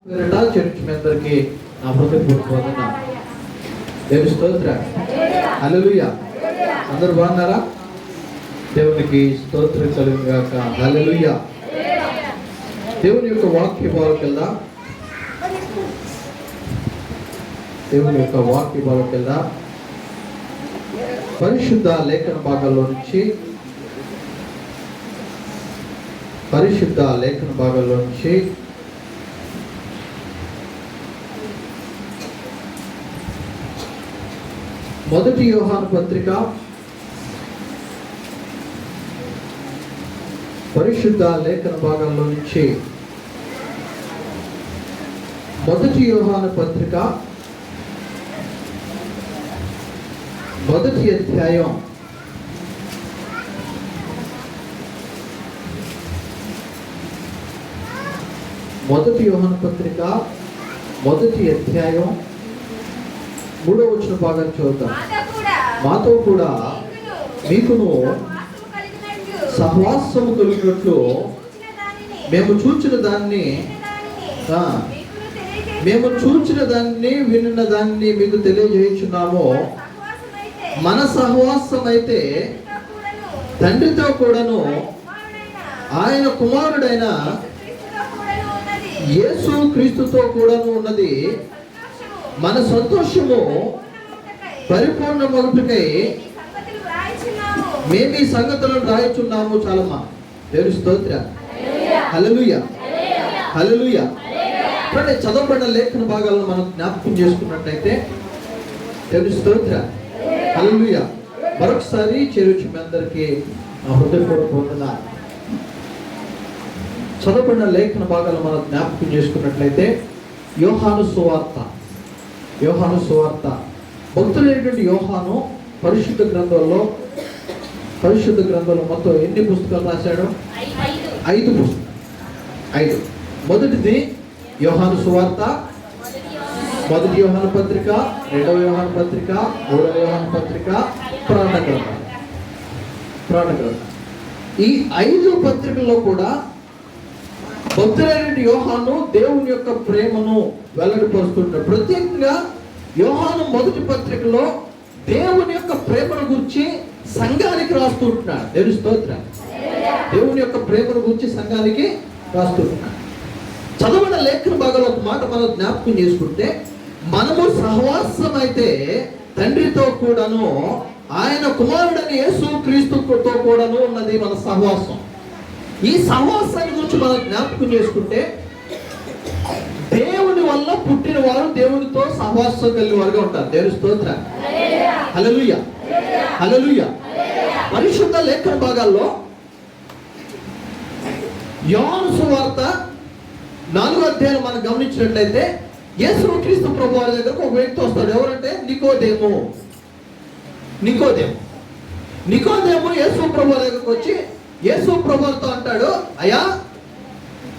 Church మీ అందరికి నా హృదయపూర్వక దేవుని స్తోత్రం. హల్లెలూయా. అందరూ బాగున్నారా? దేవునికి స్తోత్రం కలుగును గాక. హల్లెలూయా. దేవుని యొక్క వాక్య భాగంకి వెళ్దాం. దేవుని యొక్క వాక్య భాగంకి వెళ్దాం. పరిశుద్ధ లేఖన భాగాల్లో నుంచి మొదటి యోహాను పత్రిక పరిశుద్ధ లేఖన భాగంలో నుంచి మొదటి యోహాను పత్రిక మొదటి అధ్యాయం 3వ వచన భాగాన్ని చూద్దాం. మాతో కూడా మీకును సహవాసము కలిగినట్లు మేము చూచిన దాన్ని విన్న దాన్ని మీకు తెలియజేయుచున్నాము. మన సహవాసం అయితే తండ్రితో కూడాను ఆయన కుమారుడైన యేసు క్రీస్తుతో కూడాను ఉన్నది. మన సంతోషము పరిపూర్ణమగుటకై మేము ఈ సంగతులను రాయిచున్నాము. చాలమ్మా. దేవుని స్తోత్రం. హల్లెలూయా. హల్లెలూయా. చదవబడిన లేఖన భాగాలను మనం జ్ఞాపకం చేసుకున్నట్లయితే దేవుని స్తోత్రం. హల్లెలూయా. మరొకసారి చేరుచు మీ అందరికీ నా హృదయపూర్వక వందనాలు. చదవబడిన లేఖన భాగాలను మనం జ్ఞాపకం చేసుకున్నట్లయితే యోహాను సువార్త భక్తులైనటువంటి యోహాను పరిశుద్ధ గ్రంథంలో మొత్తం ఎన్ని పుస్తకాలు రాశాడు? 5 పుస్తకాలు. మొదటిది యోహాను సువార్త, మొదటి యోహాను పత్రిక, 2వ యోహాను పత్రిక, 3వ యోహాను పత్రిక, పురాణ గ్రంథం. ఈ 5 పత్రికల్లో కూడా భక్తులైన యోహాను దేవుని యొక్క ప్రేమను వెల్లడిపరుస్తుంటాడు. ప్రత్యేకంగా యోహాను మొదటి పత్రికలో దేవుని యొక్క ప్రేమను గురించి సంఘానికి రాస్తుంటున్నాడు. దేవుని స్తోత్రం. దేవుని యొక్క ప్రేమను గురించి సంఘానికి రాస్తుంటున్నాడు. చదవన లేఖన భాగంలో ఒక మాట మనం జ్ఞాపకం చేసుకుంటే, మనము సహవాసం అయితే తండ్రితో కూడాను ఆయన కుమారుడని యేసు క్రీస్తుతో కూడాను ఉన్నది మన సహవాసం. ఈ సహవాసాన్ని గురించి మనం జ్ఞాపకం చేసుకుంటే, దేవుని వల్ల పుట్టిన వారు దేవునితో సహవాసం కలిగిన వారుగా ఉంటారు. దేవుని స్తోత్రం. హల్లెలూయా. హల్లెలూయా. పరిశుద్ధ లేఖన భాగాల్లో యోహాను సువార్త 4వ అధ్యాయం మనం గమనించినట్లయితే యేసు క్రీస్తు ప్రభువు వారి దగ్గరకు ఒక వ్యక్తి వస్తాడు. ఎవరంటే నికోదేము యేసు ప్రభువు దగ్గరకు వచ్చి యేసు ప్రభువుతో అంటాడు, అయ్యా,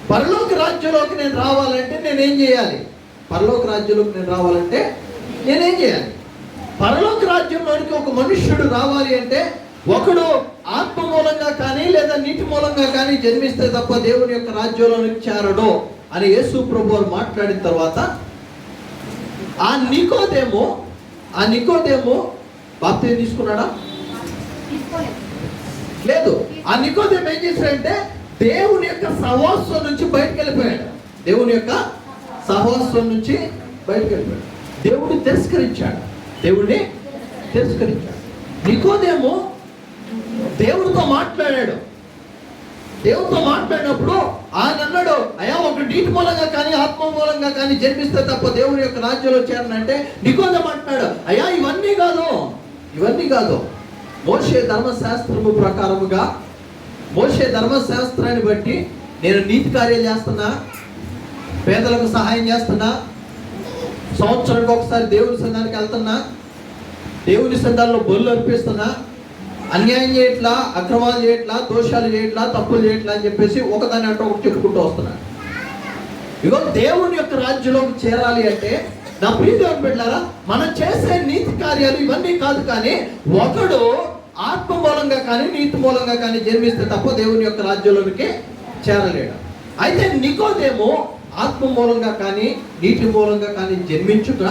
పరలోక రాజ్యంలోకి నేను రావాలంటే నేనేం చేయాలి? పరలోక రాజ్యంలోనికి ఒక మనుష్యుడు రావాలి అంటే ఒకడు ఆత్మ మూలంగా కానీ లేదా నీటి మూలంగా కానీ జన్మిస్తే తప్ప దేవుని యొక్క రాజ్యంలోనికి చేరడు అని యేసు ప్రభువు మాట్లాడిన తర్వాత ఆ నికోదేము బాప్తిజం తీసుకున్నాడా? లేదు. ఆ నికోదేము ఏం చేశాడంటే దేవుని యొక్క సహవాసం నుంచి బయటకు వెళ్ళిపోయాడు. దేవుడిని తిరస్కరించాడు. నికోదేము దేవుడితో మాట్లాడినప్పుడు ఆయన అన్నాడు, అయ్యా, ఒక నీటి మూలంగా కానీ ఆత్మ మూలంగా కానీ జన్మిస్తే తప్ప దేవుని యొక్క రాజ్యంలో చేరనంటే నికోదేము అంటున్నాడు, అయ్యా, ఇవన్నీ కాదు. మోషే ధర్మశాస్త్రము ప్రకారముగా మోషే ధర్మశాస్త్రాన్ని బట్టి నేను నీతి కార్యాలు చేస్తున్నా, పేదలకు సహాయం చేస్తున్నా, సంవత్సరానికి ఒకసారి దేవుని సంఘానికి వెళ్తున్నా, దేవుని సంఘాల్లో బలులు అర్పిస్తున్నా, అన్యాయం చేయట్లా, అక్రమాలు చేయట్లా, దోషాలు చేయట్లా, తప్పులు చేయట్లా అని చెప్పేసి ఒకదాని అంటే ఒకటి చెప్పుకుంటూ వస్తున్నాను. ఇగో దేవుని యొక్క రాజ్యంలోకి చేరాలి అంటే నా ప్రియ దేవుని బిడ్డలారా, మనం చేసే నీతి కార్యాలు ఇవన్నీ కాదు, కానీ ఒకడు ఆత్మ మూలంగా కానీ నీతి మూలంగా కానీ జన్మిస్తే తప్ప దేవుని యొక్క రాజ్యంలోనికి చేరలేడు. అయితే నికోదేము ఆత్మ మూలంగా కానీ నీటి మూలంగా కానీ జన్మించుక,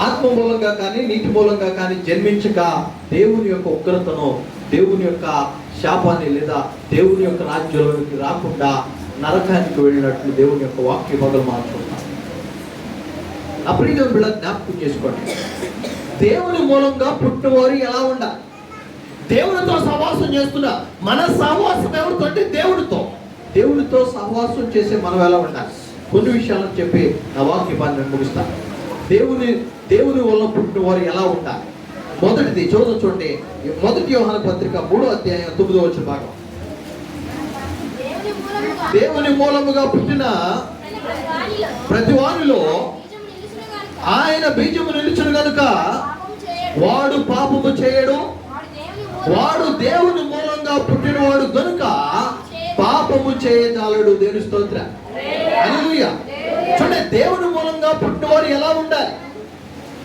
ఆత్మ మూలంగా కానీ నీటి మూలంగా కానీ జన్మించక దేవుని యొక్క ఉగ్రతను, దేవుని యొక్క శాపాన్ని లేదా దేవుని యొక్క రాజ్యంలోకి రాకుండా నరకానికి వెళ్ళినట్లు దేవుని యొక్క వాక్య మొదలు మార్చుకుంటాం. నా ప్రియమైన బిడ్డ జ్ఞాపకం చేసుకోండి, దేవుని మూలంగా పుట్టినవారు ఎలా ఉండాలి? దేవునితో సహవాసం చేస్తున్నా. మన సహవాసం ఎవరితో అంటే దేవుడితో. దేవుడితో సహవాసం చేసే మనం ఎలా ఉండాలి? కొన్ని విషయాలను చెప్పి నా వాక్యాన్ని ముగిస్తాను. దేవుని వల్ల పుట్టిన వారు ఎలా ఉండాలి? మొదటిది చూడండి, మొదటి యోహాను పత్రిక 3వ అధ్యాయం 9వ వచన భాగం. దేవుని మూలముగా పుట్టిన ప్రతి వారిలో ఆయన బీజము నిలుచును గనుక వాడు పాపము చేయడు. వాడు దేవుని మూలంగా పుట్టినవాడు గనుక పాపము చేయజాలడు. దేవుని స్తోత్రం. హల్లెలూయా. చూడండి, దేవుని మూలంగా పుట్టినవారు ఎలా ఉండాలి?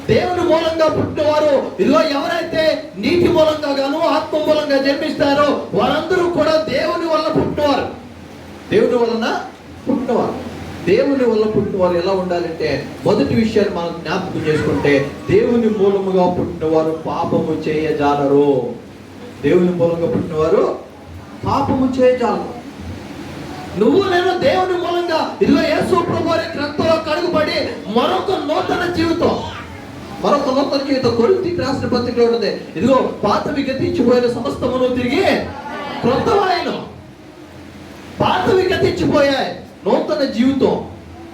దేవుని మూలంగా పుట్టినవారు, ఇదిగో ఎవరైతే నీటి మూలంగా గాను ఆత్మ మూలంగా జన్మిస్తారో వారందరూ కూడా దేవుని వల్ల పుట్టినవారు. దేవుని వలన పుట్టినవారు. దేవుని వల్ల పుట్టినవారు ఎలా ఉండాలంటే, మొదటి విషయాన్ని మనం జ్ఞాపకం చేసుకుంటే, దేవుని మూలముగా పుట్టినవారు పాపము చేయజాలరు. దేవుని మూలంగా పుట్టినవారు పాపము చేయజాలరు. నువ్వు నేను దేవుని మూలంగా ఇదిగో యేసు ప్రభువు రక్తంలో కడుగుబడి మరొక నూతన జీవితం కొరింథీయులకు రాసిన పత్రికలో ఉన్నది. ఇదిగో పాతవి గతించిపోయిన సమస్తమును తిరిగి క్రొత్తవాయను. పాతవి గతించిపోయాయి, నూతన జీవితం.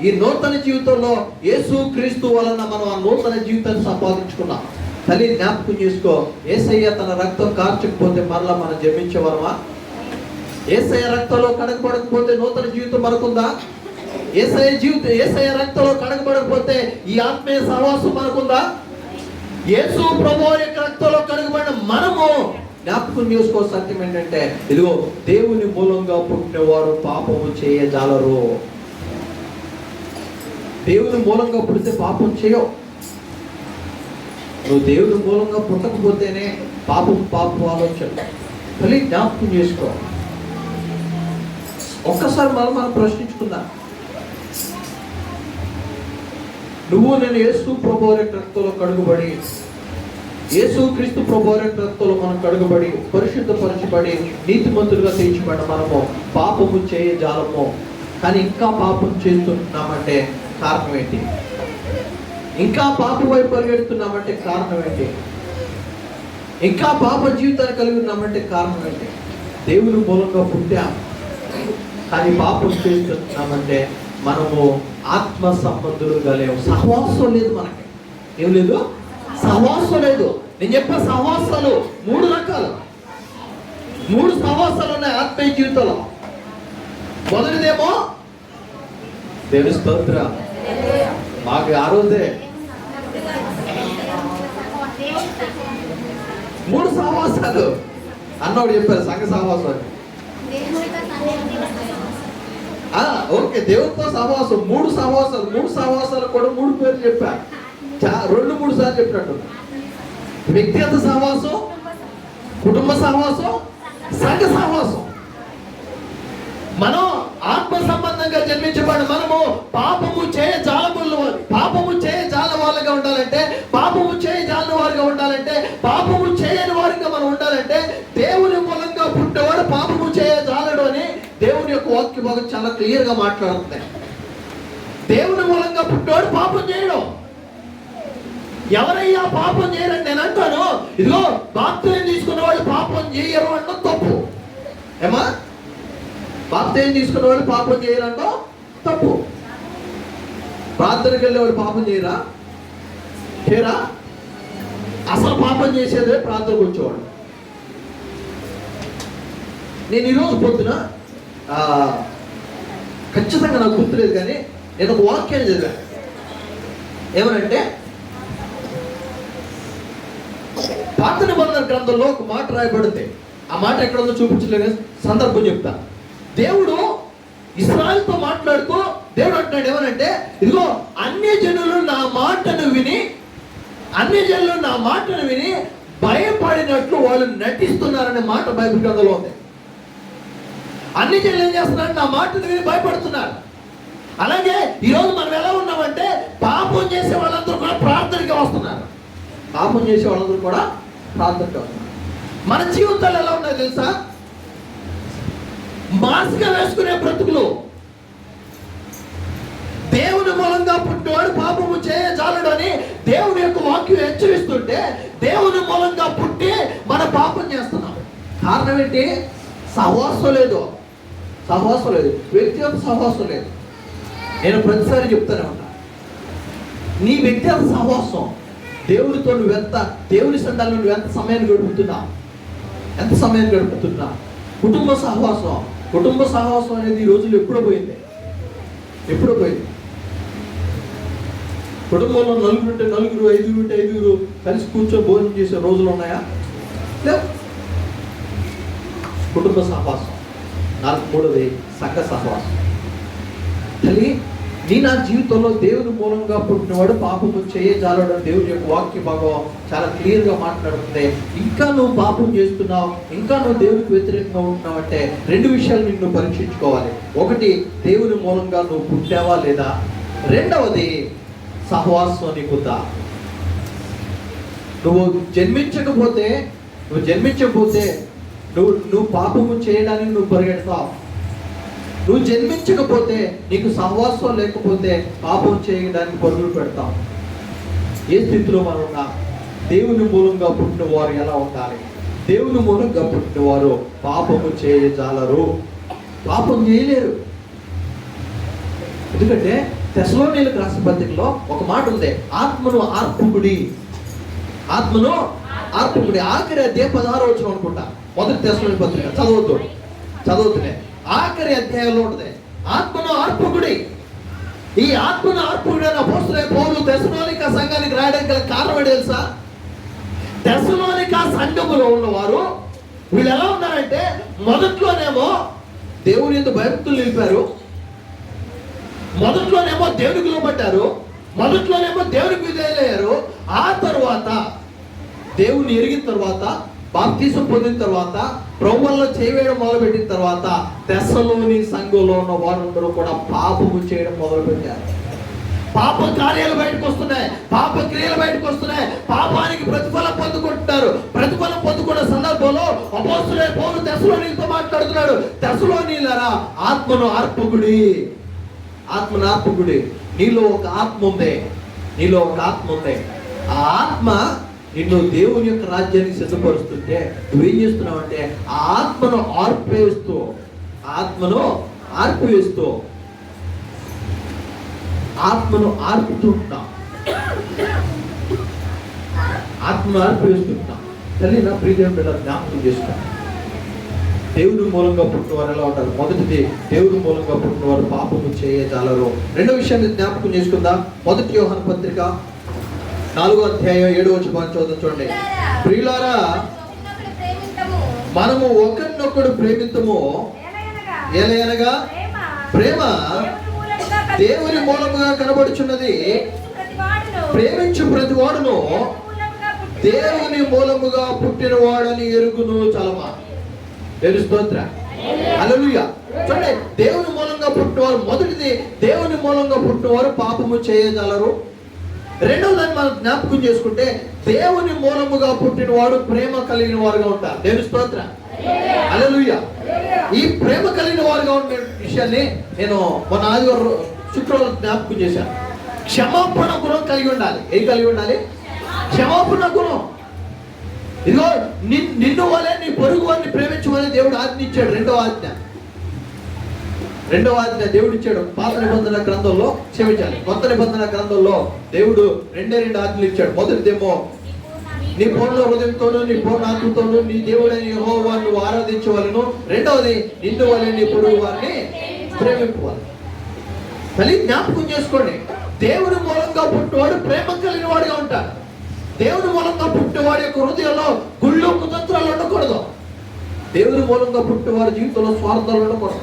ఈ నూతన జీవితంలో యేసు క్రీస్తు వలన మనం ఆ నూతన జీవితాన్ని సంపాదించుకున్నాం. తల్లి జ్ఞాపకం చేసుకో, యేసయ్య తన రక్తం కార్చకపోతే మరలా మనం జన్మించేవారమా? యేసయ్య రక్తంలో కడగబడకపోతే నూతన జీవితం మనకుందా? యేసయ్య రక్తంలో కడగబడకపోతే ఈ ఆత్మీయ సహవాసం మనకుందా? యేసు ప్రభువు యొక్క రక్తంలో కడగబడిన మనము జ్ఞాపకం చేసుకో. సత్యం ఏంటంటే, ఇదిగో దేవుని మూలంగా పుట్టిన వారు పాపము చేయజాలరు. దేవుని మూలంగా పుడితే పాపం చేయవు. నువ్వు దేవుని మూలంగా పుట్టకపోతేనే పాపం ఆలోచన. మళ్ళీ జ్ఞాపకం చేసుకో. ఒక్కసారి మనం ప్రశ్నించుకుందాం. నువ్వు నేను యేసు ప్రభువు రక్తంలో కడుగుబడి, యేసు క్రీస్తు ప్రభువు రక్తంలో మనం కడుగుబడి పరిశుద్ధపరచబడి నీతిమంతులుగా తీర్చబడిన మనము పాపము చేయజాలము. కానీ ఇంకా పాపం చేస్తున్నామంటే కారణం ఏంటి? ఇంకా పాపం వైపు పరిగెడుతున్నామంటే కారణం ఏంటి? ఇంకా పాప జీవితాన్ని కలిగి ఉన్నామంటే కారణం ఏంటి? దేవుని మూలంగా పుట్టాం కానీ పాపం చేస్తున్నామంటే మనము ఆత్మ సంబంధులుగా లేవు. సహవాసం లేదు, మనకి ఏం లేదు, సహవాసం లేదు. నేను చెప్పే సహవాసాలు 3 రకాలు. 3 సహవాసాలు ఉన్నాయి ఆత్మీయ జీవితంలో. మొదటిదేమో దేవుని స్తోత్రం. మాకు ఆ రోజే 3 సహవాసాలు అన్నోడు చెప్పారు, సంఘ సహవాసాలు. ఓకే, దేవుడితో సహవాసం 3 సహవాసాలు. 3 సహవాసాలు కూడా 3 పేర్లు చెప్పా. 2-3 సార్లు చెప్పినట్టు. వ్యక్తిగత సహవాసం, కుటుంబ సహవాసం, సంఘ సహవాసం. మనం ఆత్మ సంబంధంగా జన్మించబడి మనము పాపము చేయజాల వాళ్ళగా ఉండాలంటే, పాపము చేయజాలని వారిగా ఉండాలంటే, పాపము చేయని వారిగా మనం ఉండాలంటే దేవుని మూలంగా పుట్టేవాడు పాపము చేయజాలడు అని దేవుని యొక్క వాక్య భాగం చాలా క్లియర్ గా మాట్లాడుతుంది. దేవుని మూలంగా పుట్టేవాడు పాపం చేయడం. ఎవరయ్యా పాపం చేయరని నేను అంటాను. ఇదిగో బాప్తిసం తీసుకున్న వాళ్ళు పాపం చేయరు అనడం తప్పు. ఏమా? బాప్తిసం తీసుకున్న వాళ్ళు పాపం చేయరంటో తప్పు. ప్రార్థనకి వెళ్ళేవాడు పాపం చేయరా? అసలు పాపం చేసేదే ప్రార్థనకు వచ్చేవాడు. నేను ఈరోజు పొద్దున ఖచ్చితంగా నాకు గుర్తులేదు కానీ నేను ఒక వాక్యాన్ని చదివా. ఏమనంటే, పాత నిబంధన గ్రంథంలో ఒక మాట రాయబడింది. ఆ మాట ఎక్కడుందో చూపించలేదు, సందర్భం చెప్తా. దేవుడు ఇశ్రాయేలుతో మాట్లాడుతూ దేవుడు అంటున్నాడు ఏమనంటే, ఇదిగో అన్యజనులు నా మాటను విని భయపడినట్లు వాళ్ళు నటిస్తున్నారనే మాట బైబిల్ గ్రంథంలో ఉంది. అన్ని జనులు ఏం చేస్తున్నారు? నా మాటను విని భయపడుతున్నారు. అలాగే ఈరోజు మనం ఎలా ఉన్నామంటే, పాపం చేసే వాళ్ళందరూ కూడా ప్రార్థనకి వస్తున్నారు. పాపం చేసే వాళ్ళందరూ కూడా ప్రార్థనకి వస్తున్నారు. మన జీవితాలు ఎలా ఉన్నాయో తెలుసా? మాస్గా వేసుకునే బ్రతుకులు. దేవుని మూలంగా పుట్టినవాడు పాపము చేయజాలడు అని దేవుని యొక్క వాక్యం హెచ్చరిస్తుంటే, దేవుని మూలంగా పుట్టి మన పాపం చేస్తున్నాం. కారణం ఏంటి? సహవాసం లేదు. సహవాసం లేదు, వ్యక్తిగత సహవాసం లేదు. నేను ప్రతిసారి చెప్తానే ఉన్నా, నీ వ్యక్తిగత సహవాసం దేవునితో నువ్వెంత, దేవుని సంఘాల్లో నువ్వెంత సమయాన్ని గడుపుతున్నావు? ఎంత సమయాన్ని గడుపుతున్నావు? కుటుంబ సహవాసం అనేది ఈ రోజుల్లో ఎప్పుడో పోయింది. కుటుంబంలో నలుగురు ఉంటే నలుగురు, ఐదుగురు ఉంటే ఐదుగురు కలిసి కూర్చొని భోజనం చేసే రోజులు ఉన్నాయా? లేవు. కుటుంబ సహవాసం. మూడవది సంఘ సహవాసం. తల్లి, నా జీవితంలో దేవుని మూలంగా పుట్టినవాడు పాపము చేయజాలడు అని దేవుని యొక్క వాక్య భాగం చాలా క్లియర్గా మాట్లాడుతుంది. ఇంకా నువ్వు పాపం చేస్తున్నావు, ఇంకా నువ్వు దేవునికి వ్యతిరేకంగా ఉంటున్నావు అంటే రెండు విషయాలు నిన్ను పరీక్షించుకోవాలి. ఒకటి, దేవుని మూలంగా నువ్వు పుట్టావా లేదా? రెండవది, సహవాసం నీకుందా? నువ్వు జన్మించకపోతే నువ్వు పాపము చేయడానికి నువ్వు పరిగెడతావు. నువ్వు జన్మించకపోతే, నీకు సహవాసం లేకపోతే పాపం చేయడానికి పరుగులు పెడతావు. ఏ స్థితిలో మనం ఉన్నా? దేవుని మూలంగా పుట్టిన వారు ఎలా ఉండాలి? దేవుని మూలంగా పుట్టిన వారు పాపము చేయజాలరు, పాపం చేయలేరు. ఎందుకంటే తెస్సలోనీయులకు రాసిన పత్రికలో ఒక మాట ఉంది, ఆత్మను ఆర్పుకుడి. ఆఖరి అధ్యాయం 16వ వచనం అనుకుంటా, మొదటి తెస్సలోని పత్రిక చదువుతున్నాయి. ఆఖరి అధ్యాయంలో ఉంటుంది, ఆత్మను ఆర్పుకుడి. ఈ ఆత్మను ఆర్పుకుడి అని అపోస్తలుడైన పౌలు తెస్సలోనిక సంఘానికి రాయడానికి గల కారణం ఏంటి తెలుసా? తెస్సలోనిక సంఘములో ఉన్నవారు వీళ్ళు ఎలా ఉన్నారంటే, మొదట్లోనేమో దేవుని యందు భయభక్తులు నిలిపారు, మొదట్లోనేమో దేవునికి లోబడ్డారు, మొదట్లోనేమో దేవునికి విధేయులయ్యారు. ఆ తర్వాత దేవుని ఎరిగిన తర్వాత, బాప్తిసం పొందిన తర్వాత, ప్రభువుల్లో చేయవేయడం మొదలుపెట్టిన తర్వాత తెస్సలోని సంఘంలో ఉన్న వారందరూ కూడా పాపము చేయడం మొదలుపెట్టారు. పాప కార్యాలు బయటకు వస్తున్నాయి, పాప క్రియలు బయటకు వస్తున్నాయి, పాపానికి ప్రతిఫలం పొందుకుంటున్నారు. ప్రతిఫలం పొందుకున్న సందర్భంలో అపోస్తలుడైన పౌలు తెస్సలోనీయులతో మాట్లాడుతున్నాడు, తెస్సలోనీయులారా, ఆత్మను ఆర్పుకుడి. నీలో ఒక ఆత్మ ఉంది. ఆ ఆత్మ నిన్ను దేవుని యొక్క రాజ్యానికి సిద్ధపరుస్తుంటే నువ్వేం చేస్తున్నావు అంటే, ఆ ఆత్మను ఆర్పివేస్తూ ఆర్పుతుంటున్నావు. తల్లి, నా ప్రియదేవుని బిడ్డ జ్ఞాపకం చేసుకున్నాను, దేవుని మూలంగా పుట్టినవారు ఎలా ఉంటారు? మొదటిది, దేవుని మూలంగా పుట్టినవారు పాపము చేయజాలరు. రెండో విషయాన్ని జ్ఞాపకం చేసుకుందాం. మొదటి యోహాను పత్రిక 4వ అధ్యాయం 7వ వచనం చూడండి. ప్రియులారా, మనము ఒకరినొకడు ప్రేమించము, ఏలయనగా ప్రేమ దేవుని మూలముగా కనబడుచున్నది. ప్రేమించు ప్రతి వాడును దేవుని మూలముగా పుట్టిన వాడని ఎరుగును. చలమా దేవుని స్తోత్రం, హల్లెలూయా. చూడండి, దేవుని మూలంగా పుట్టినవారు, మొదటిది దేవుని మూలంగా పుట్టినవారు పాపము చేయగలరు. రెండవదాన్ని మనం జ్ఞాపకం చేసుకుంటే, దేవుని మూలముగా పుట్టినవాడు ప్రేమ కలిగిన వారుగా ఉంటారు. దేవుని స్తోత్రం, హల్లెలూయా. ఈ ప్రేమ కలిగిన వారుగా ఉండే విషయాన్ని నేను మొన్న ఆదివారం శుక్రవారం జ్ఞాపకం చేశాను. క్షమాపణ గుణం కలిగి ఉండాలి. ఏం కలిగి ఉండాలి? క్షమాపణ గుణం. ఇదిగో, నిన్ను వలె నీ పొరుగు వారిని ప్రేమించమని దేవుడు ఆజ్ఞ ఇచ్చాడు. రెండవ ఆజ్ఞ దేవుడు ఇచ్చాడు. పాత నిబంధన గ్రంథంలో, క్షమించాలి, కొత్త నిబంధన గ్రంథంలో దేవుడు రెండే ఆజ్ఞలు ఇచ్చాడు. మొదటిదేమో, నీ పూర్ణ హృదయంతోనూ నీ పూర్ణ ఆత్మతోనూ నీ దేవుడైన యెహోవాను నువ్వు ఆరాధించవలెను. రెండవది, నిన్ను వలె నీ పొరుగు వారిని ప్రేమింపవాలి. తల్లి, జ్ఞాపకం చేసుకోండి, దేవుని మూలంగా పుట్టినవాడు ప్రేమ కలిగిన వాడుగా ఉంటాడు. దేవుని మూలంగా పుట్టినవాడి యొక్క హృదయంలో గుళ్ళు కుతంత్రాలు ఉండకూడదు. దేవుని మూలంగా పుట్టినవారి జీవితంలో స్వార్థాలు ఉండకూడదు.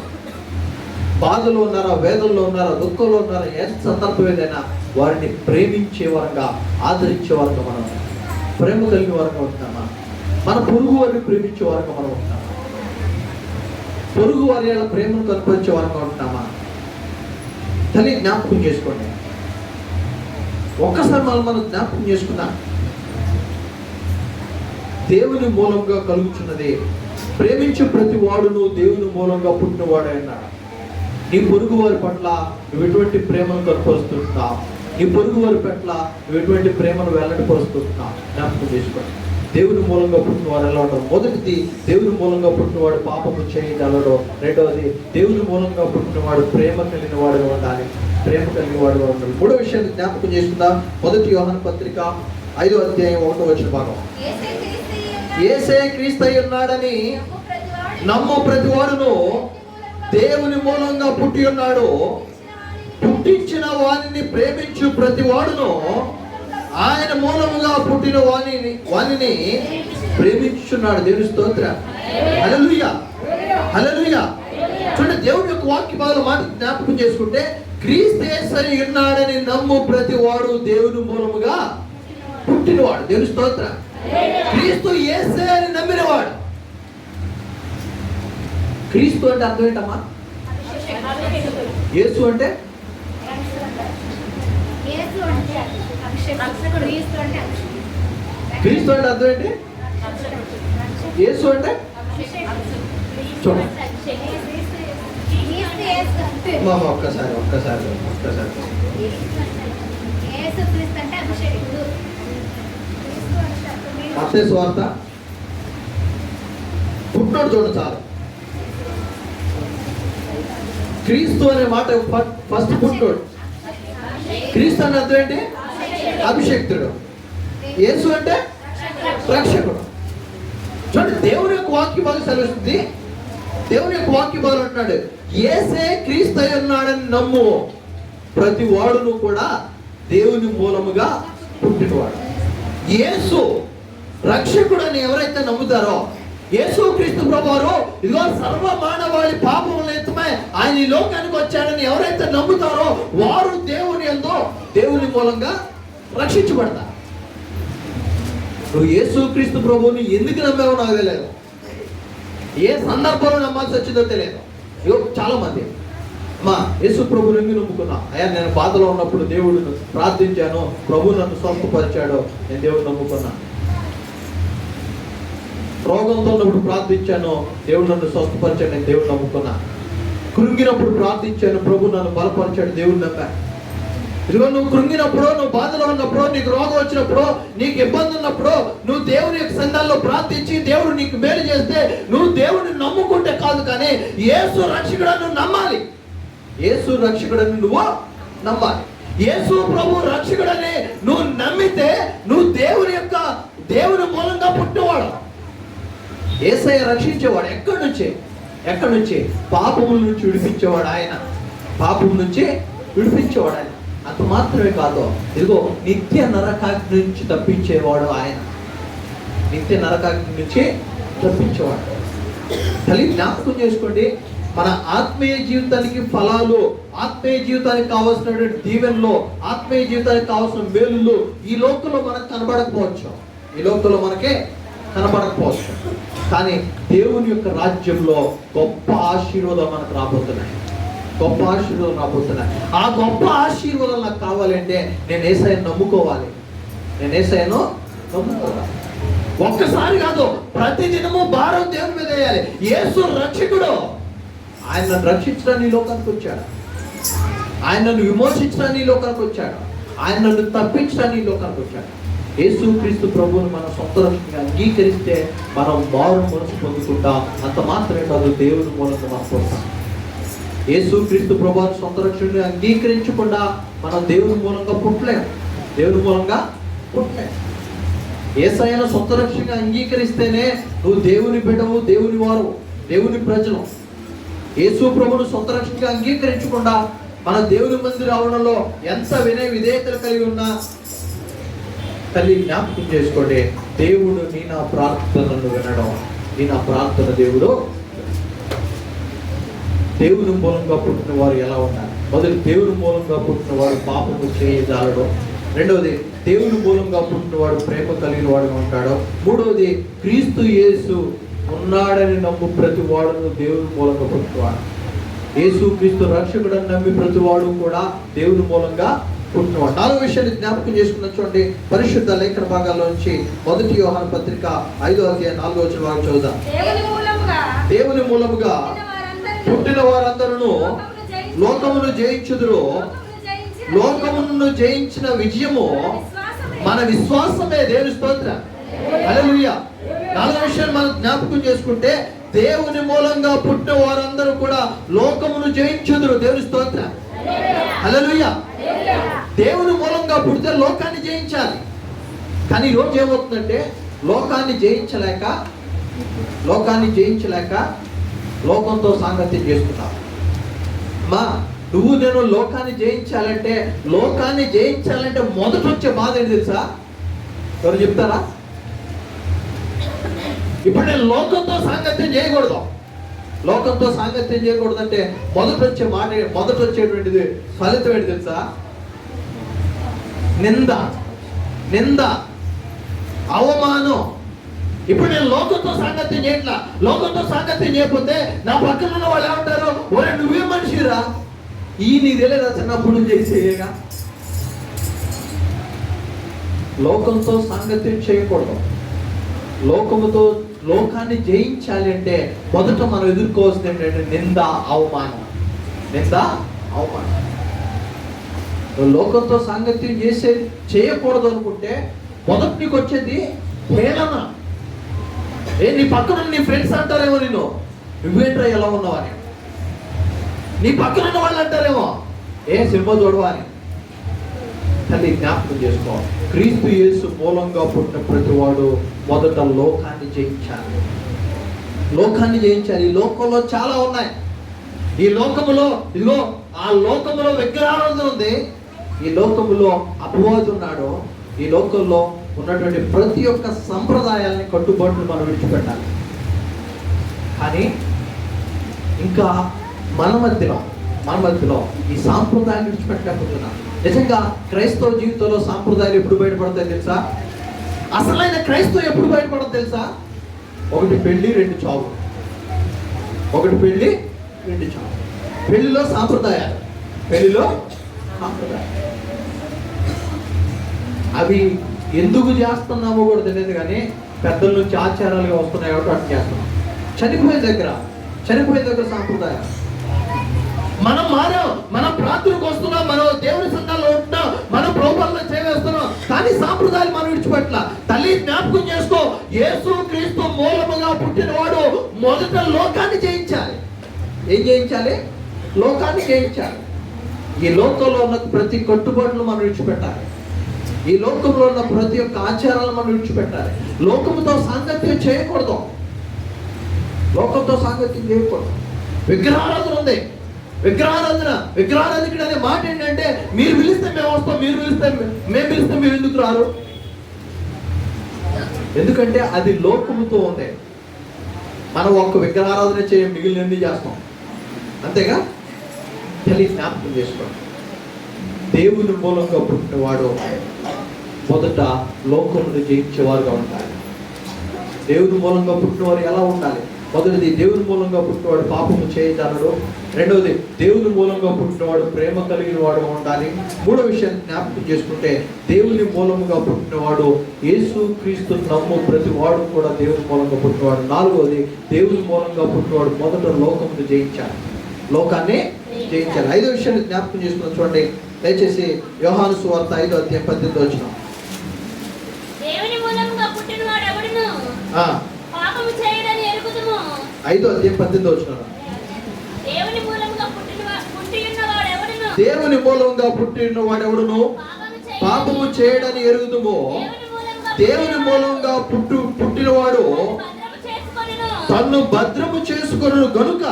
బాధలో ఉన్నారా, వేదనలో ఉన్నారా, దుఃఖంలో ఉన్నారా, ఏ సందర్భం ఏదైనా వారిని ప్రేమించే వారంగా, ఆదరించే వారంగా మనం, ప్రేమ కలిగిన వారంగా ఉంటున్నామా? మన పొరుగు వారిని ప్రేమించే వారంగా మనం ఉంటున్నామా? పొరుగు వారి ప్రేమను కనపరిచే వారంగా ఉంటున్నామా? తల్లి జ్ఞాపకం చేసుకోండి. ఒక్కసారి మనం జ్ఞాపకం చేసుకున్నా, దేవుని మూలంగా కలుగుతున్నది. ప్రేమించే ప్రతి వాడును దేవుని మూలంగా పుట్టినవాడే అన్నాడు. నీ పొరుగు వారి పట్ల నువ్వు ఎటువంటి ప్రేమను కనపరుస్తున్నావు? నీ పొరుగు వారి పట్ల నువ్వు ఎటువంటి ప్రేమను వెల్లడిపరుస్తున్నావు? జ్ఞాపకం చేసుకోండి. దేవుని మూలంగా పుట్టినవాడు ఎలా ఉంటాడు? మొదటిది, దేవుని మూలంగా పుట్టినవాడు పాపము చేయగలడు. రెండవది, దేవుని మూలంగా పుట్టినవాడు ప్రేమ కలిగిన వాడుగా ఉండాలి. ప్రేమ కలిగిన వాడుగా ఉండాలి. మూడో విషయాన్ని జ్ఞాపకం చేసుకుందాం. 1 యోహాను పత్రిక 5వ అధ్యాయం 1వ వచన భాగం. యేసే క్రీస్తు ఉన్నాడని నమ్ము ప్రతి వాడును దేవుని మూలంగా పుట్టి ఉన్నాడు. పుట్టించిన వానిని ప్రేమించు ప్రతి వాడును ఆయన మూలముగా పుట్టిన వానిని ప్రేమించున్నాడు. దేవుని స్తోత్రం. హల్లెలూయా, హల్లెలూయా. చూడండి, దేవుని యొక్క వాక్య భాగం మాట జ్ఞాపకం చేసుకుంటే, క్రీస్తు యేసయ్య ఉన్నాడని నమ్ము ప్రతి వాడు దేవుని మూలముగా పుట్టినవాడు. దేవుని స్తోత్రం. క్రీస్తు యేసయ్య అని నమ్మినవాడు. క్రీస్తు అంటే అర్థం ఏంటమ్మా? యేసు అంటే క్రీస్తు అంటే అర్థం ఏంటి? యేసు అంటే ఒక్కసారి మత్తయి సువార్త పుట్టినోడు చూడండి చాలు. క్రీస్తు అనే మాట ఫస్ట్ పుట్టినోడు. క్రీస్తు అనే అర్థం ఏంటి? అభిషేక్తుడు. యేసు అంటే రక్షకుడు. చూడండి, దేవుని యొక్క వాక్య భాగం సెలవుస్తుంది. దేవుని యొక్క వాక్య భాగం అంటున్నాడు, యేసే క్రీస్తు అయి ఉన్నాడని నమ్ము ప్రతి వాడును కూడా దేవుని మూలముగా పుట్టినవాడు. యేసు రక్షకుడు అని ఎవరైతే నమ్ముతారో, యేసు క్రీస్తు ప్రభువారు ఇదిగో సర్వ మానవాళి పాపముల నిమిత్తమై ఆయన ఈ లోకానికి వచ్చాడని ఎవరైతే నమ్ముతారో వారు దేవుని మూలంగా రక్షించబడతారు. నువ్వు యేసు క్రీస్తు ప్రభువుని ఎందుకు నమ్మావో నాకు తెలియదు, ఏ సందర్భంలో నమ్మాల్సి వచ్చిందో తెలియదు. చాలా మంది మా యేసు ప్రభువుని ఎందుకు నమ్ముకున్నా? అయ్యా, నేను బాధలో ఉన్నప్పుడు దేవుడిని ప్రార్థించాను, ప్రభు నన్ను స్వస్థపరిచాడు, నేను దేవుడిని నమ్ముకున్నా. రోగంతో ఉన్నప్పుడు ప్రార్థించాను, దేవుడు నన్ను స్వస్థపరిచాడు, నేను దేవుడిని నమ్ముకున్నా. కృంగినప్పుడు ప్రార్థించాను, ప్రభు నన్ను బలపరిచాడు, దేవుడిని నమ్మా. ఇదిగో నువ్వు కృంగినప్పుడు, నువ్వు బాధలో ఉన్నప్పుడు, నీకు రోగం వచ్చినప్పుడు, నీకు ఇబ్బంది ఉన్నప్పుడు నువ్వు దేవుని యొక్క సంఘాల్లో ప్రార్థించి దేవుడు నీకు మేలు చేస్తే నువ్వు దేవుడిని నమ్ముకుంటే కాదు, కానీ యేసు రక్షకుడని నువ్వు నమ్మాలి. యేసు రక్షకుడని నువ్వు నమ్మాలి. యేసు ప్రభు రక్షకుడని నువ్వు నమ్మితే నువ్వు దేవుని మూలంగా పుట్టినవాడు. యేసయ్య రక్షించేవాడు. ఎక్కడి నుంచి? పాపముల నుంచి విడిపించేవాడు ఆయన. పాపం నుంచి విడిపించేవాడు ఆయన. అంత మాత్రమే కాదు, ఇదిగో నిత్య నరకాగ్ని నుంచి తప్పించేవాడు ఆయన. నిత్య నరకాగ్ని నుంచి తప్పించేవాడు. తల్లి జ్ఞాపకం చేసుకోండి, మన ఆత్మీయ జీవితానికి ఫలాలు, ఆత్మీయ జీవితానికి కావాల్సినటువంటి దీవెనలు, ఆత్మీయ జీవితానికి కావాల్సిన మేలులు ఈ లోకంలో మనకు కనబడకపోవచ్చు, కానీ దేవుని యొక్క రాజ్యంలో గొప్ప ఆశీర్వాదం మనకు రాబోతున్నాయి. ఆ గొప్ప ఆశీర్వాదం నాకు కావాలంటే నేను యేసయ్యను నమ్ముకోవాలి. ఒక్కసారి కాదు, ప్రతిదినము భారం దేవుని మీద వేయాలి. యేసు రక్షకుడు. ఆయన నన్ను రక్షించడానికి ఈ లోకానికి వచ్చాడు, ఆయన నన్ను విమోచించడానికి ఈ లోకానికి వచ్చాడు, ఆయన నన్ను తప్పించడానికి ఈ లోకానికి వచ్చాడు. యేసు క్రీస్తు ప్రభువుని మనం సొంత రక్షణగా అంగీకరిస్తే మనం మారు మనసు పొందుకుంటాం. అంత మాత్రమే కాదు, దేవుని మూలంగా మనం పొందుతాం. యేసు క్రీస్తు ప్రభువుని సొంత రక్షణగా అంగీకరించకుండా మనం దేవుని మూలంగా పుట్టలేం. యేసయ్యను సొంత రక్షణగా అంగీకరిస్తేనే నువ్వు దేవుని బిడ్డవు, దేవుని వారు, దేవుని ప్రజలు. యేసు ప్రభువును సొంత రక్షణగా అంగీకరించకుండా మన దేవుని మందిరం రావడంలో ఎంత వినయ విధేయతలు కలిగి ఉన్నా, తల్లి జ్ఞాపకం చేసుకోండి, దేవుడు నీ నా ప్రార్థనను వినడం, నీ నా ప్రార్థన దేవుడు. దేవుని మూలంగా పుట్టిన వారు ఎలా ఉండాలి? మొదటి, దేవుని మూలంగా పుట్టిన వాడు పాపము చేయజాలడు. రెండవది, దేవుని మూలంగా పుట్టిన వాడు ప్రేమ కలిగిన వాడుగా ఉంటాడు. మూడవది, క్రీస్తు యేసు ఉన్నాడని నమ్ము ప్రతి వాడును దేవుని మూలంగా పుట్టినవాడు. యేసుక్రీస్తు రక్షకుడని నమ్మి ప్రతి వాడు కూడా దేవుని మూలంగా పుట్టినవాడు. 4వ విషయాన్ని జ్ఞాపకం చేసుకున్న చూడండి, పరిశుద్ధ లేఖన భాగాల్లోంచి 1 యోహాను పత్రిక 5వ అధ్యాయం 4వ వచనం వరకు చదువుదాం. దేవుని మూలముగా పుట్టిన వారందరూ లోకమును జయించుదురు. లోకమును జయించిన విజయము మన విశ్వాసమే. దేవుని స్తోత్రం. హల్లెలూయా. 4వ విషయాన్ని మనం జ్ఞాపకం చేసుకుంటే, దేవుని మూలంగా పుట్టిన వారందరూ కూడా లోకమును జయించుదురు. దేవుని స్తోత్రం. హల్లెలూయా. దేవుని మూలంగా పుడితే లోకాన్ని జయించాలి. కానీ ఈరోజు ఏమవుతుందంటే, లోకాన్ని జయించలేక లోకంతో సాంగత్యం చేస్తున్నావు. మా నువ్వు నేను లోకాన్ని జయించాలంటే మొదట వచ్చే బాధ ఏంటి తెలుసా? ఎవరు చెప్తారా? ఇప్పుడు నేను లోకంతో సాంగత్యం చేయకూడదు అంటే మొదట వచ్చేటువంటిది ఫలితం ఏంటి తెలుసా? నింద, అవమానం. ఇప్పుడు నేను లోకంతో సాంగత్యం చేయకపోతే నా పక్కన ఉన్న వాళ్ళు ఏమంటారు? ఒరే నువ్వే మనిషిరా, నీకు తెలియదా చిన్నప్పుడు చేసేయగా. లోకంతో సాంగత్యం చేయకూడదు. లోకాన్ని జయించాలి అంటే మొదట మనం ఎదుర్కోవాల్సింది ఏంటంటే నింద, అవమానం. లోకంతో సాంగత్యం చేయకూడదు అనుకుంటే మొదట నీకు వచ్చేది హేళన. నీ పక్కన నీ ఫ్రెండ్స్ అంటారేమో నిన్ను, నువ్వేంట్రా ఎలా ఉన్నావని. నీ పక్కన ఉన్న వాళ్ళు అంటారేమో, సినిమా చూడవా అని. తల్లి జ్ఞాపకం చేసుకో, క్రీస్తు యేసు మూలంగా పుట్టిన ప్రతి వాడు మొదట లోకాన్ని జయించాలి. ఈ లోకంలో చాలా ఉన్నాయి. ఈ లోకములో విగ్రహారాధన ఉంది. ఈ లోకములో అపవాది ఉన్నాడు. ఈ లోకంలో ఉన్నటువంటి ప్రతి ఒక్క సంప్రదాయాలని, కట్టుబాట్లు మనం విడిచిపెట్టాలి. కానీ ఇంకా మన మధ్యలో ఈ సాంప్రదాయాన్ని విడిచిపెట్టలేకపోతున్నాం. నిజంగా క్రైస్తవ జీవితంలో సాంప్రదాయాలు ఎప్పుడు బయటపడతాయి తెలుసా? అసలైన క్రైస్తవం ఎప్పుడు బయటపడదు తెలుసా? 1 పెళ్లి 2 చావు. పెళ్లిలో సాంప్రదాయాలు. అవి ఎందుకు చేస్తున్నామో కూడా తెలియదు, కానీ పెద్దల నుంచి ఆచారాలుగా వస్తున్నాయి కాబట్టి అట్లా చేస్తున్నాం. చనిపోయే దగ్గర సాంప్రదాయం. మనం మారాం, మనం ప్రార్థనకు వస్తున్నాం, మనం దేవుని సంఘాల్లో ఉంటున్నాం, మనం ప్రభువులను చేస్తున్నాం, కానీ సాంప్రదాయాలు మనం విడిచిపెట్ల. తల్లి జ్ఞాపకం చేసుకో, యేసు క్రీస్తు మూలముగా పుట్టినవాడు మొదట లోకాన్ని జయించాలి. ఏం జయించాలి? లోకాన్ని జయించాలి. ఈ లోకంలో ఉన్న ప్రతి కట్టుబాటును మనం విడిచిపెట్టాలి. ఈ లోకంలో ఉన్న ప్రతి ఒక్క ఆచారాలను మనం విడిచిపెట్టాలి. లోకముతో సాంగత్యం చేయకూడదు. విగ్రహారాధన ఉంది. విగ్రహారాధకుడు అనే మాట ఏంటంటే, మీరు పిలిస్తే మేము వస్తాం, మేము పిలిస్తే మేము ఎందుకు రారు? ఎందుకంటే అది లోకముతో ఉంది. మనం ఒక్క విగ్రహారాధన చేయం, మిగిలినన్ని చేస్తాం. అంతేగా? తెలియ జ్ఞాపకం చేసుకోండి, దేవుని మూలంగా పుట్టినవాడు మొదట లోకమును జయించేవారుగా ఉండాలి. దేవుని మూలంగా పుట్టినవారు ఎలా ఉండాలి? మొదటిది, దేవుని మూలంగా పుట్టినవాడు పాపము చేయజాలడు. రెండవది, దేవుని మూలంగా పుట్టినవాడు ప్రేమ కలిగిన వాడుగా ఉండాలి. మూడో విషయాన్ని జ్ఞాపకం చేసుకుంటే, దేవుని మూలముగా పుట్టినవాడు యేసు క్రీస్తు నమ్ము ప్రతి వాడు కూడా దేవుని మూలంగా పుట్టినవాడు. నాలుగవది, దేవుని మూలంగా పుట్టినవాడు మొదట లోకమును జయించాలి, లోకాన్ని జయించాలి. 5వ విషయాన్ని జ్ఞాపకం చేసుకుని చూడండి దయచేసి. యోహాను సువార్త 5వ అధ్యాయం 18వ వచనం. దేవుని మూలముగా పుట్టినవాడు ఎవడును పాపము చేయడని ఎరుగుదుము. 5వ అధ్యాయం 18వ వచనం. దేవుని మూలముగా పుట్టినవాడు ఎవడును పాపము చేయడని ఎరుగుదుము. దేవుని మూలంగా పుట్టినవాడు తన్ను భద్రము చేసుకొను గనుక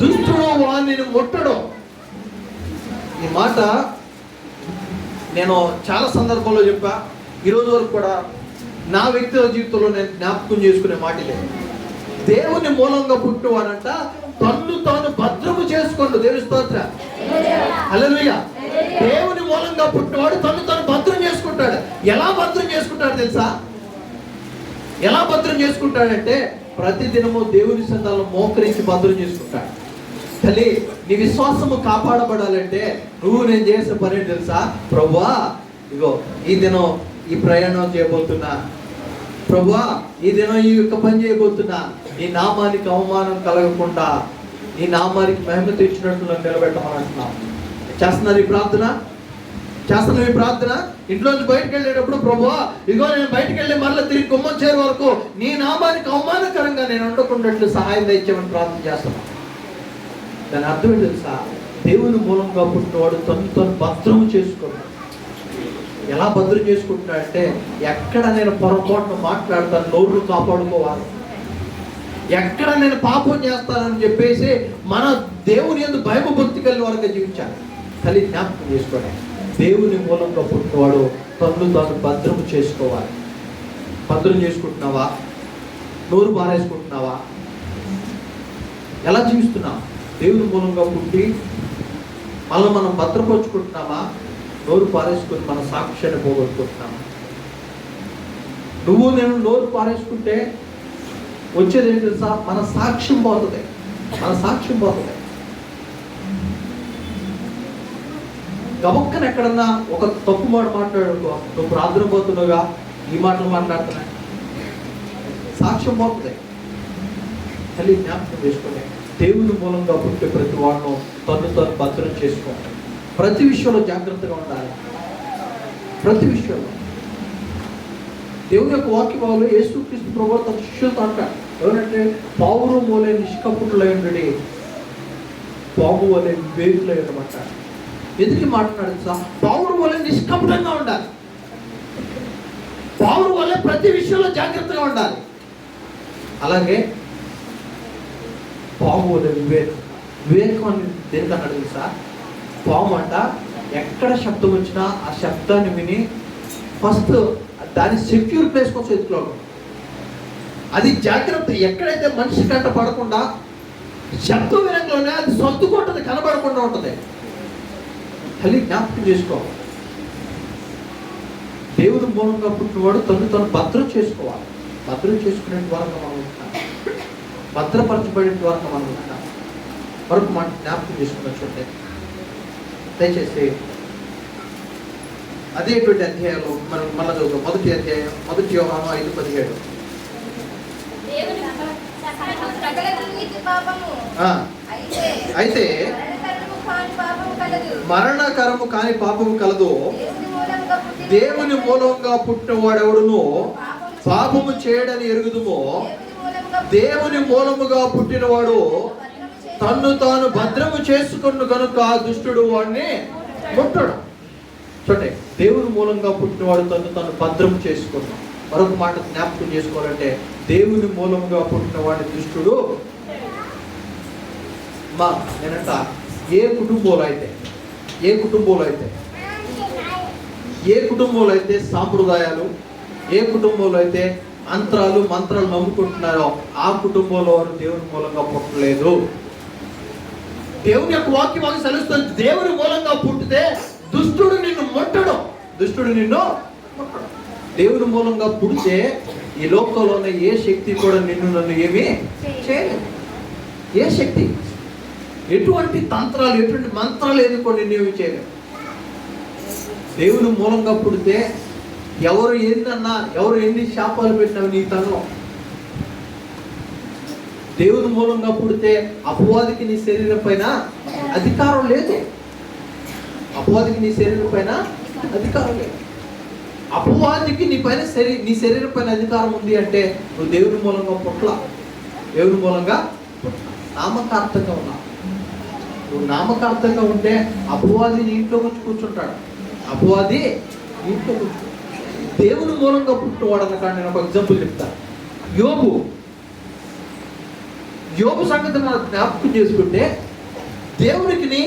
దుష్టుడు వానిని ముట్టడు. ఈ మాట నేను చాలా సందర్భంలో చెప్పా. ఈరోజు వరకు కూడా నా వ్యక్తిగత జీవితంలో నేను జ్ఞాపకం చేసుకునే మాట ఇదే. దేవుని మూలంగా పుట్టినవాడంట తన్ను తాను భద్రము చేసుకోండు. దేవుని స్తోత్రం. హల్లెలూయా. దేవుని మూలంగా పుట్టినవాడు తన్ను తాను భద్రం చేసుకుంటాడు. ఎలా భద్రం చేసుకుంటాడు తెలుసా? ఎలా భద్రం చేసుకుంటాడంటే, ప్రతి దినము దేవుని సంతాలను మోకరించి భద్రం చేసుకుంటాడు. తల్లి, నీ విశ్వాసము కాపాడబడాలంటే నువ్వు నేను చేసే పని ఏంటి తెలుసా? ప్రభువా, ఇగో ఈ దినం ఈ ప్రయాణం చేయబోతున్నా, ప్రభువా ఈ దినం ఈ యొక్క పని చేయబోతున్నా, నీ నామానికి అవమానం కలగకుండా నీ నామానికి మహిమ తెచ్చినట్లు నన్ను నిలబెట్టమని అంటున్నావు. చేస్తున్నారు ఈ ప్రార్థన? చేస్తున్నావు ఈ ప్రార్థన? ఇంట్లోంచి బయటకు వెళ్ళేటప్పుడు ప్రభువా ఇగో నేను బయటకు వెళ్ళి మరలా తిరిగి గుమ్మం చేరే వరకు నీ నామానికి అవమానకరంగా నేను ఉండకుండాట్లు సహాయం తెచ్చామని ప్రార్థన చేస్తున్నాను. దాని అర్థం ఏంటి తెలుసా? దేవుని మూలంగా పుట్టినవాడు తను భద్రం చేసుకున్నాడు. ఎలా భద్రం చేసుకుంటున్నాడంటే, ఎక్కడ నేను పొరపాటును మాట్లాడతాను నోరు కాపాడుకోవాలి, ఎక్కడ నేను పాపం చేస్తానని చెప్పేసి మన దేవుని యందు భయభక్తి కలిగిన వారికి జీవించాలి. తల్లి, జ్ఞాపకం చేసుకోండి, దేవుని మూలంగా పుట్టినవాడు తాను భద్రం చేసుకోవాలి. భద్రం చేసుకుంటున్నావా? నోరు బారేసుకుంటున్నావా? ఎలా జీవిస్తున్నావు? దేవుని మూలంగా పుట్టి మనం భద్రపరుచుకుంటున్నామా? నోరు పారేసుకుని మన సాక్ష్యాన్ని పోగొట్టుకుంటున్నామా? నువ్వు నేను నోరు పారేసుకుంటే వచ్చేది ఏంటి తెలుసా? మన సాక్ష్యం పోతుంది. గబక్కన ఎక్కడన్నా ఒక తప్పు మాట మాట్లాడుకో, నువ్వు ప్రార్థన పోతున్నావుగా, ఈ మాటలు మాట్లాడుతున్నా, సాక్ష్యం పోతుంది. తల్లి, జ్ఞాపకం చేసుకోండి, దేవుని మూలంగా పుట్టే ప్రతి వాడును తను భద్రం చేసుకోండి. ప్రతి విషయంలో జాగ్రత్తగా ఉండాలి. ప్రతి విషయంలో దేవుని యొక్క వాక్యంలో యేసుక్రీస్తు ప్రభువు తన శిష్యులతో అంటాడు, ఎవరంటే పావురు మోలే నిష్కపటులైనడి పాము వలె వివేకులై ఉండమంటాడు. ఎందుకు మాట్లాడు సార్? పావురు వలె నిష్కపటంగా ఉండాలి. పావురు వలె ప్రతి విషయంలో జాగ్రత్తగా ఉండాలి. అలాగే పాము వలె వివేకం అని దేనికి అన్నాడు సార్? పాము అంట ఎక్కడ శబ్దం వచ్చినా ఆ శబ్దాన్ని విని ఫస్ట్ దాని సెక్యూర్ ప్లేస్ కోసం ఎత్తుకోవడం. అది జాగ్రత్త. ఎక్కడైతే మనిషి కంట పడకుండా శబ్దం వినగానే అది సర్దుకుంటుంది, కనబడకుండా ఉంటుంది. తల్లి, జ్ఞాపకం చేసుకో, దేవుని మూలంగా పుట్టినవాడు తను భద్రం చేసుకోవాలి. భద్రం చేసుకునే ద్వారంగా మనం ఉంటాం, భద్రపరచబడే ద్వారంగా మనం ఉంటాం. మరొక మాట జ్ఞాపకం చేసుకున్న చూడండి దయచేసి. అదేటువంటి అధ్యాయంలో మనం మళ్ళీ చదువుతాం. మొదటి అధ్యాయం, 1 యోహాను 5:17. అయితే మరణకరము కాని పాపము కలదు. దేవుని మూలంగా పుట్టిన వాడెవడును పాపము చేయడని ఎరుగుదుమో. దేవుని మూలముగా పుట్టినవాడు తాను భద్రము చేసుకున్న కనుక దుష్టుడు వాడిని ముట్టడు. చూడండి, దేవుని మూలంగా పుట్టినవాడు తాను భద్రం చేసుకున్నాడు. మరొక మాట జ్ఞాపకం చేసుకోవాలంటే, దేవుని మూలంగా పుట్టిన వాడి దుష్టుడు నేనంట ఏ కుటుంబంలో అయితే సాంప్రదాయాలు, ఏ కుటుంబంలో అయితే మంత్రాలు నమ్ముకుంటున్నారో ఆ కుటుంబంలో వారు దేవుని మూలంగా పుట్టలేదు. దేవుని యొక్క వాక్యం మాకు సెలవుస్తుంది, దేవుని మూలంగా పుట్టితే దుష్టుడు నిన్ను ముట్టడు. దేవుని మూలంగా పుడితే ఈ లోకంలో ఉన్న ఏ శక్తి కూడా నన్ను ఏమీ చేయలేదు. ఏ శక్తి, ఎటువంటి తంత్రాలు, ఎటువంటి మంత్రాలు ఏది కూడా నిన్నేమీ చేయలేదు. దేవుని మూలంగా పుడితే ఎవరు ఏందన్నా, ఎవరు ఎన్ని శాపాలు పెట్టినావు నీ తనలో. దేవుని మూలంగా పుడితే అపవాదికి నీ శరీరం పైన అధికారం లేదు. అపవాదికి నీ శరీరం పైన అధికారం లేదు. అపవాదికి నీ శరీరం పైన అధికారం ఉంది అంటే నువ్వు దేవుని మూలంగా పుట్ల. దేవుని మూలంగా నామకార్థంగా ఉన్నావు. నువ్వు నామకార్థంగా ఉంటే అపవాది నీ ఇంట్లో కూర్చుంటాడు. అపవాది ఇంట్లో కూర్చుంటాడు. దేవుని మూలంగా పుట్టినవాడు అన్నకాడ నేను ఒక ఎగ్జాంపుల్ చెప్తాను. యోబు సంగతి మనం జ్ఞాపకం చేసుకుంటే, దేవునికి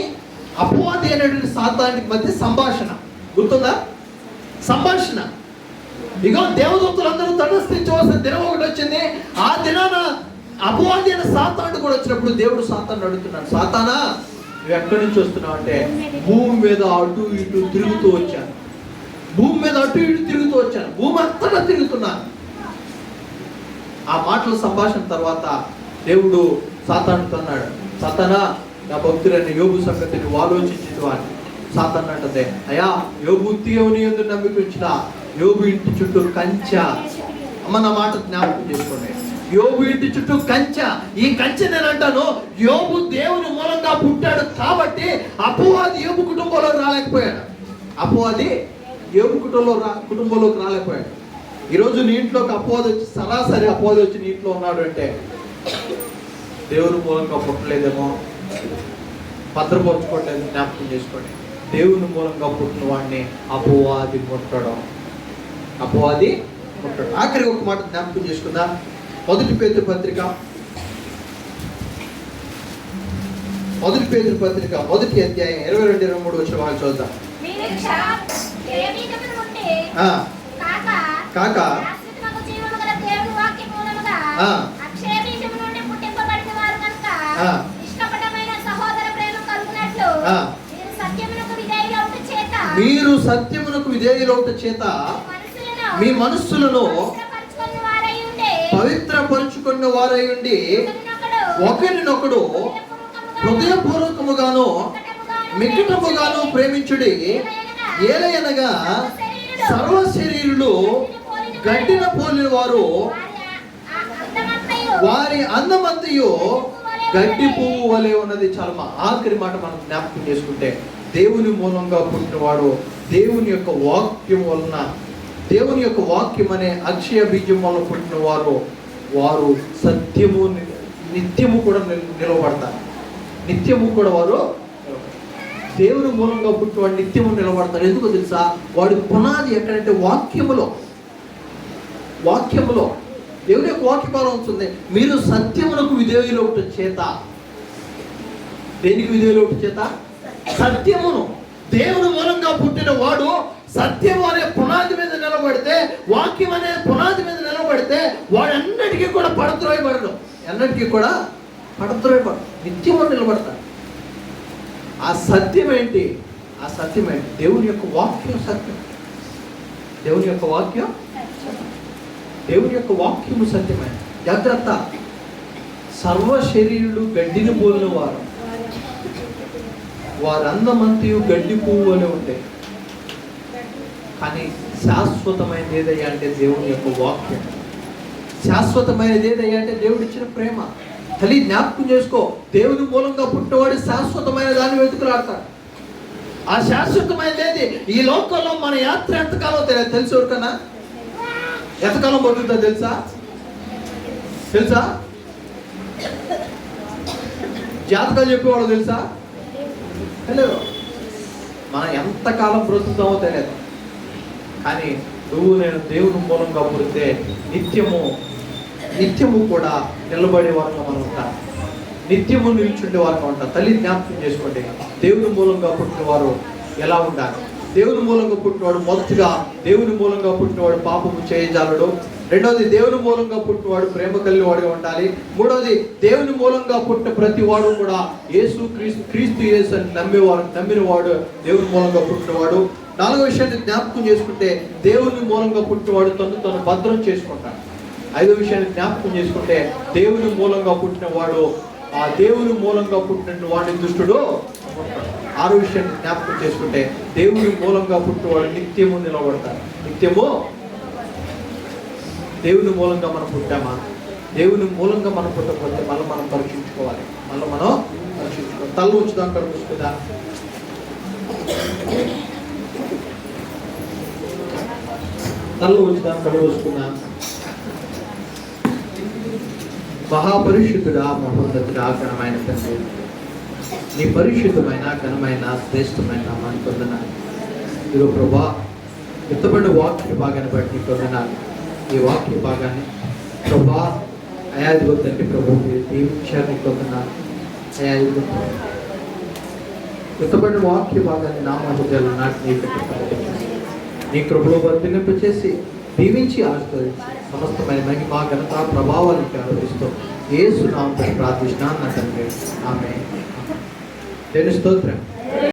అపవాది అనేటువంటి సాతానికి మధ్య సంభాషణ గుర్తుందా? సంభాషణ. ఇగో దేవదూతలందరూ తటస్థించవలసిన దినం ఒకటి వచ్చింది. ఆ దినాన అపవాది అనే సాతాను కూడా వచ్చినప్పుడు దేవుడు సాతాను అడుగుతున్నాడు, సాతానా నువ్వు ఎక్కడి నుంచి వస్తున్నావు అంటే, భూమి మీద అటు ఇటు తిరుగుతూ వచ్చాను. భూమి అంతటా తిరుగుతున్నాను. ఆ మాటల సంభాషణ తర్వాత దేవుడు సాతానుతో అన్నాడు, సాతానా నా భక్తుడైన యోబు సంగతి నువ్వు ఆలోచించు అని. సాతాను అంటదే, అయ్యా యోబు దేవుని యందు నమ్మిక ఉంచిన యోబు ఇంటి చుట్టూ కంచె. అమ్మ నా మాట జ్ఞాపకం చేసుకోండి, యోబు ఇంటి చుట్టూ కంచె. ఈ కంచె నేను అంటాను, యోబు దేవుని మూలంగా పుట్టాడు కాబట్టి అపవాది యోబు కుటుంబంలోకి రాలేకపోయాడు. అపవాది యోబు కుటుంబంలోకి రాలేకపోయాడు. ఈరోజు నీ ఇంట్లోకి అపవాది వచ్చి, సరాసరి అపవాది వచ్చి నీ ఇంట్లో ఉన్నాడు అంటే దేవుని మూలంగా పుట్టలేదేమో, భద్రపరచుకోవట్లేదు. జ్ఞాపకం చేసుకోండి, దేవుని మూలంగా పుట్టిన వాడిని అపవాది ముట్టడం. ఆఖరి ఒక మాట జ్ఞాపకం చేసుకుందా, మొదటి పేతురు పత్రిక మొదటి అధ్యాయం 22-23 వచ్చిన వాళ్ళు చూద్దాం. కాక మీరు సత్యమునకు విధేయులౌట చేత మీ మనస్సులను పవిత్రపరుచుకున్న వారై ఉండి ఒకరినొకడు హృదయపూర్వకముగాను మిక్కటముగాను ప్రేమించుడి. ఏలయనగా సర్వ శరీరులు గడ్డిన పోలిన వారు, వారి అందమంతయు గడ్డి పువ్వు వలె ఉన్నది. చాలా ఆఖరి మాట మనం జ్ఞాపకం చేసుకుంటే, దేవుని మూలంగా పుట్టినవాడు దేవుని యొక్క వాక్యం వలన, దేవుని యొక్క వాక్యం అనే అక్షయ బీజం వల్ల పుట్టిన వారు సత్యము నిత్యము కూడా నిలబడతారు. నిత్యము కూడా వారు దేవుని మూలంగా పుట్టినవాడు నిత్యము నిలబడతారు. ఎందుకో తెలుసా, వాడి పునాది ఎక్కడంటే వాక్యములో. దేవుని యొక్క వాక్యపాలం ఉంటుంది. మీరు సత్యమునకు విధేయులౌట చేత. దేనికి విధేయులౌట చేత? సత్యమును. దేవుని మూలంగా పుట్టిన వాడు సత్యము అనే పునాది మీద నిలబడితే, వాక్యం అనే పునాది మీద నిలబడితే వాడు అన్నిటికీ కూడా పడద్రోయబడడు. నిత్యము నిలబడతాడు. ఆ సత్యం ఏంటి? దేవుని యొక్క వాక్యం సత్యం. దేవుని యొక్క వాక్యము సత్యమైన. జాగ్రత్త, సర్వ శరీరులు గడ్డిని పోలిన వారు, వారందమంతయు గడ్డి పువ్వు అని ఉంటాయి. కానీ శాశ్వతమైనది ఏదయ్యా అంటే దేవుని యొక్క వాక్యం. శాశ్వతమైనది ఏదయ్యా అంటే దేవుడు ఇచ్చిన ప్రేమ. తల్లి జ్ఞాపకం చేసుకో, దేవుని మూలంగా పుట్టినవాడు శాశ్వతమైన దాన్ని వెతుకులాడతాడు. ఆ శాశ్వతమైనది ఈ లోకంలో మన యాత్ర ఎంతకాలం తెలుసు ఎవరికన్నా? ఎంతకాలం పడుతుందో తెలుసా? జాతకాలు చెప్పేవాళ్ళు తెలుసా? తెలియదు. మనం ఎంతకాలం బ్రతుకుతామో తెలియదు. కానీ నువ్వు నేను దేవుని మూలంగా పుడితే నిత్యము కూడా నిలబడే వారంగా మనం ఉంటాం. నిత్యము నిల్చుండే వారంగా ఉంటాం. తల్లి జ్ఞాపకం చేసుకోండి, దేవుని మూలంగా పుట్టిన వారు ఎలా ఉండాలి? దేవుని మూలంగా పుట్టినవాడు మొదటిగా దేవుని మూలంగా పుట్టినవాడు పాపము చేయజాలడు. రెండవది, దేవుని మూలంగా పుట్టినవాడు ప్రేమ కలిగిన వాడుగా ఉండాలి. మూడవది, దేవుని మూలంగా పుట్టిన ప్రతి వాడు కూడా క్రీస్తు యేసు అని నమ్మినవాడు దేవుని మూలంగా పుట్టినవాడు. నాలుగో విషయాన్ని జ్ఞాపకం చేసుకుంటే, దేవుని మూలంగా పుట్టినవాడు తను భద్రం చేసుకుంటాడు. ఐదో విషయాన్ని జ్ఞాపకం చేసుకుంటే, దేవుని మూలంగా పుట్టినవాడు ఆ దేవుని మూలంగా పుట్టిన వాడిని దుష్టుడు. ఆరో విషయాన్ని జ్ఞాపకం చేసుకుంటే, దేవుని మూలంగా పుట్టినవాడు నిత్యము నిలబడతాడు. దేవుని మూలంగా మనం పుట్టామా? దేవుని మూలంగా మనం పుట్టకపోతే మళ్ళీ మనం పరీక్షించుకోవాలి. తల్లు ఉంచుదాం, కడుపుదా. తల్లు ఉంచుదాం, కడుపుసుకుందాం. మహాపరిశుద్ధుడా, మహోన్నతుడా, ఘనమైన తండ్రి, నీ పరిశుద్ధమైన ఘనమైన శ్రేష్టమైన నామాన్ని పొందనాలి. ఇదిగో ప్రభా, ఎత్తబడిన వాక్య భాగాన్ని బట్టి నీకు వందనాలు. ఈ వాక్య భాగాన్ని ప్రభా అయాది వద్దండి ప్రభు దీవించారు, నీకు వందనాలు. అయాది ఎత్తబడిన వాక్య భాగాన్ని నా హృదయాలు నాటి నీ కృపలో వర్తింప చేసి దీవించి ఆశీర్వదించి సమస్తమైన మహిమ ఘనత ప్రభావానికి ఆరోపిస్తూ యేసు నామములో ప్రార్థిస్తున్నాను నా తండ్రి, ఆమేన్. దేవుని స్తోత్రం.